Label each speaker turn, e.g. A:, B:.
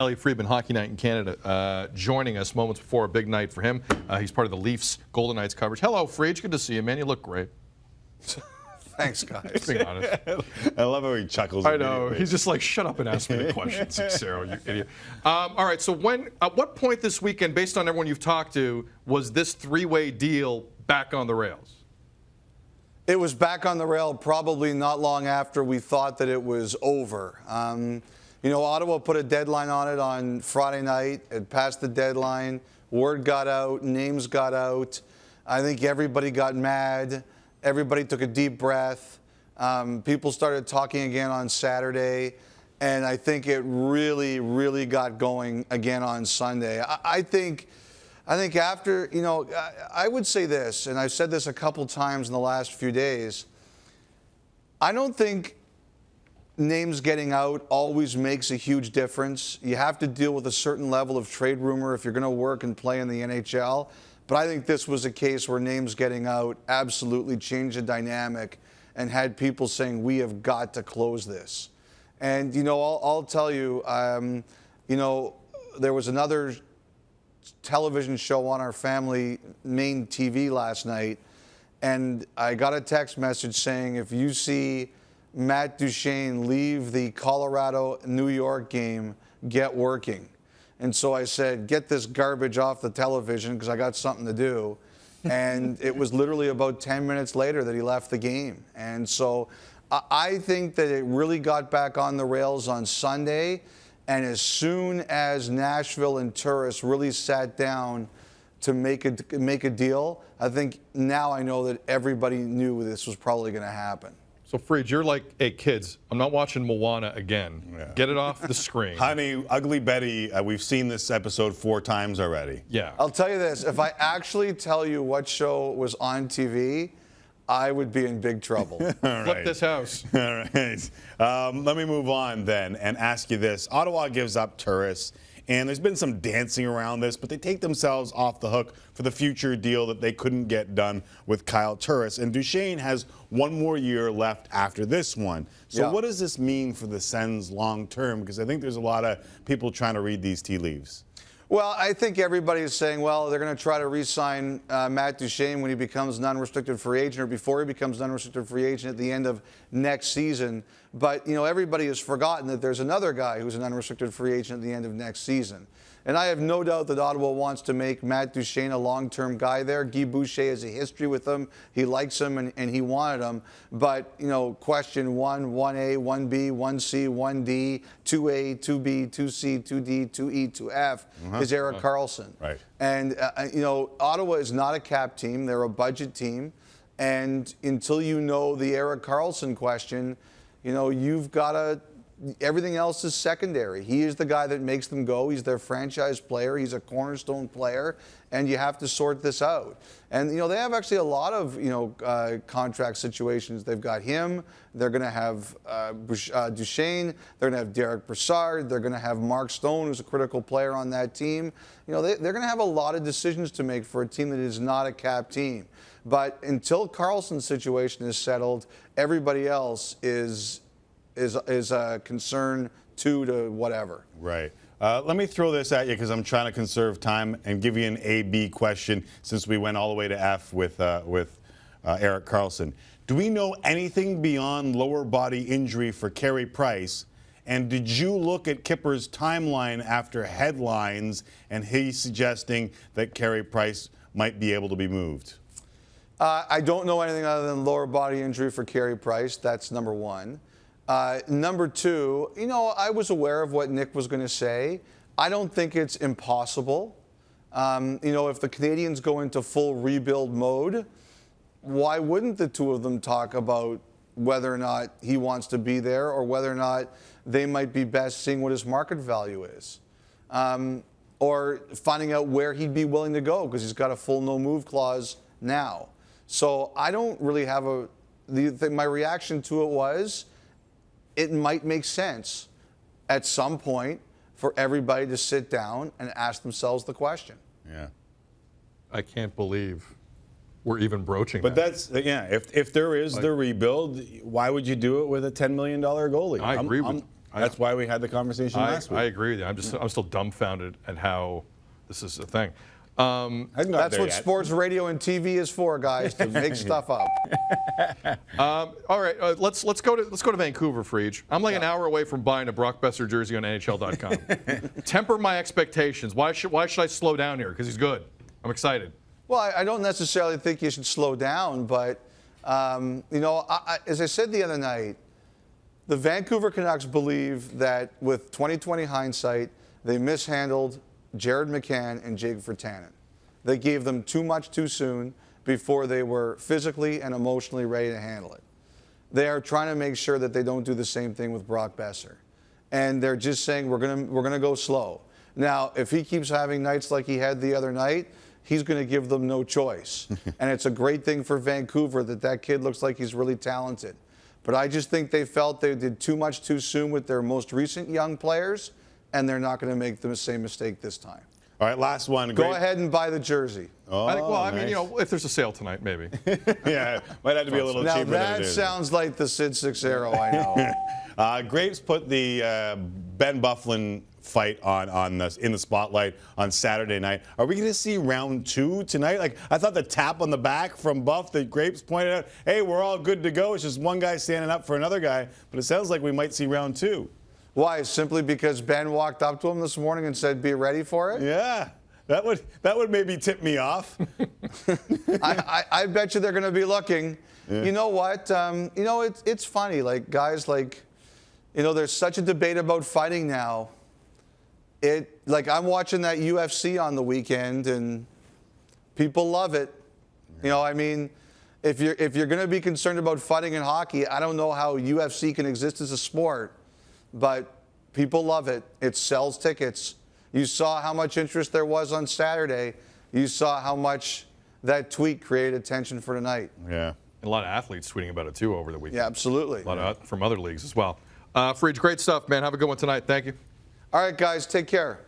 A: Elliotte Friedman, Hockey Night in Canada, joining us moments before a big night for him. He's part of the Leafs Golden Knights coverage. Hello, Friedge. Good to see you, man. You look great.
B: Thanks, guys.
A: Just being honest.
C: I love how he chuckles.
A: I know. He's just like, shut up and ask me the questions, Sarah, you idiot. All right, so at what point this weekend, based on everyone you've talked to, was this three-way deal back on the rails?
B: It was back on the rail probably not long after we thought that it was over. You know, Ottawa put a deadline on it on Friday night. It passed the deadline. Word got out. Names got out. I think everybody got mad. Everybody took a deep breath. People started talking again on Saturday. And I think it really, really got going again on Sunday. I think after, you know, I would say this, and I've said this a couple times in the last few days. I don't think names getting out always makes a huge difference. You have to deal with a certain level of trade rumor if you're going to work and play in the NHL. But I think this was a case where names getting out absolutely changed the dynamic and had people saying, we have got to close this. And, you know, I'll tell you, you know, there was another television show on our family main TV last night, and I got a text message saying, if you see Matt Duchene leave the Colorado-New York game, get working. And so I said, get this garbage off the television because I got something to do. And it was literally about 10 minutes later that he left the game. And so I think that it really got back on the rails on Sunday. And as soon as Nashville and Turris really sat down to make a deal, I think now I know that everybody knew this was probably going to happen.
A: So, Friedge, you're like, hey, kids, I'm not watching Moana again. Yeah. Get it off the screen.
C: Honey, Ugly Betty, we've seen this episode 4 times already.
A: Yeah.
B: I'll tell you this. If I actually tell you what show was on TV, I would be in big trouble.
A: Flip this house.
C: All right. Let me move on then and ask you this. Ottawa gives up Turris, and there's been some dancing around this, but they take themselves off the hook for the future deal that they couldn't get done with Kyle Turris. And Duchene has 1 more year left after this one. So what does this mean for the Sens long term? Because I think there's a lot of people trying to read these tea leaves.
B: Well, I think everybody is saying, well, they're going to try to re-sign Matt Duchene when he becomes an unrestricted free agent or before he becomes an unrestricted free agent at the end of next season. But, you know, everybody has forgotten that there's another guy who's an unrestricted free agent at the end of next season. And I have no doubt that Ottawa wants to make Matt Duchene a long-term guy there. Guy Boucher has a history with him. He likes him and he wanted him. But, you know, question 1, 1A, 1B, 1C, 1D, 2A, 2B, 2C, 2D, 2E, 2F is Erik Karlsson.
C: Right.
B: And, you know, Ottawa is not a cap team. They're a budget team. And until you know the Erik Karlsson question, you know, you've got to... Everything else is secondary. He is the guy that makes them go. He's their franchise player. He's a cornerstone player, and you have to sort this out. And, you know, they have actually a lot of, you know, contract situations. They've got him. They're going to have Duchene. They're going to have Derek Brassard. They're going to have Mark Stone, who's a critical player on that team. You know, they're going to have a lot of decisions to make for a team that is not a cap team. But until Karlsson's situation is settled, everybody else is a concern 2 to whatever.
C: Right. Let me throw this at you because I'm trying to conserve time and give you an A-B question since we went all the way to F with Erik Karlsson. Do we know anything beyond lower body injury for Carey Price? And did you look at Kipper's timeline after headlines and he's suggesting that Carey Price might be able to be moved?
B: I don't know anything other than lower body injury for Carey Price. That's number 1. Number 2, you know, I was aware of what Nick was going to say. I don't think it's impossible. You know, if the Canadians go into full rebuild mode, why wouldn't the 2 of them talk about whether or not he wants to be there or whether or not they might be best seeing what his market value is? Or finding out where he'd be willing to go because he's got a full no-move clause now. So I don't really have my reaction to it was, it might make sense at some point for everybody to sit down and ask themselves the question.
C: Yeah.
A: I can't believe we're even broaching
C: but
A: that.
C: But that's, yeah, if there is the rebuild, why would you do it with a $10 million goalie?
A: I agree with
C: That's why we had the conversation last week.
A: I agree with you. I'm still dumbfounded at how this is a thing.
B: That's what sports radio and TV is for, guys, to make stuff up.
A: All right, let's go to Vancouver, Friedge. I'm like an hour away from buying a Brock Besser jersey on NHL.com. Temper my expectations. Why should I slow down here? Because he's good. I'm excited.
B: Well, I don't necessarily think you should slow down, but as I said the other night, the Vancouver Canucks believe that with 2020 hindsight, they mishandled Jared McCann and Jake Virtanen. They gave them too much too soon before they were physically and emotionally ready to handle it. They are trying to make sure that they don't do the same thing with Brock Besser. And they're just saying we're gonna go slow. Now, if he keeps having nights like he had the other night, he's going to give them no choice. And it's a great thing for Vancouver that kid looks like he's really talented. But I just think they felt they did too much too soon with their most recent young players, and they're not going to make the same mistake this time.
C: All right, last one.
B: Go ahead and buy the jersey.
C: Oh,
A: I mean, if there's a sale tonight, maybe.
C: Yeah, might have to be a little
B: now
C: cheaper than it
B: that
C: is.
B: sounds like the Sid 6-0, I know.
C: Grapes put the Ben Bufflin fight in the spotlight on Saturday night. Are we going to see round 2 tonight? Like, I thought the tap on the back from Buff that Grapes pointed out, hey, we're all good to go. It's just one guy standing up for another guy. But it sounds like we might see round 2.
B: Why? Simply because Ben walked up to him this morning and said, be ready for it?
C: Yeah. That would maybe tip me off.
B: I bet you they're going to be looking. Yeah. You know what? It's funny. Like, guys, there's such a debate about fighting now. I'm watching that UFC on the weekend, and people love it. I mean, if you're going to be concerned about fighting in hockey, I don't know how UFC can exist as a sport, but people love it. It sells tickets. You saw how much interest there was on Saturday. You saw how much that tweet created attention for tonight.
C: Yeah.
A: And a lot of athletes tweeting about it too over the weekend.
B: Yeah, absolutely.
A: A lot from other leagues as well. Friedge, great stuff, man. Have a good one tonight. Thank you.
B: All right, guys, take care.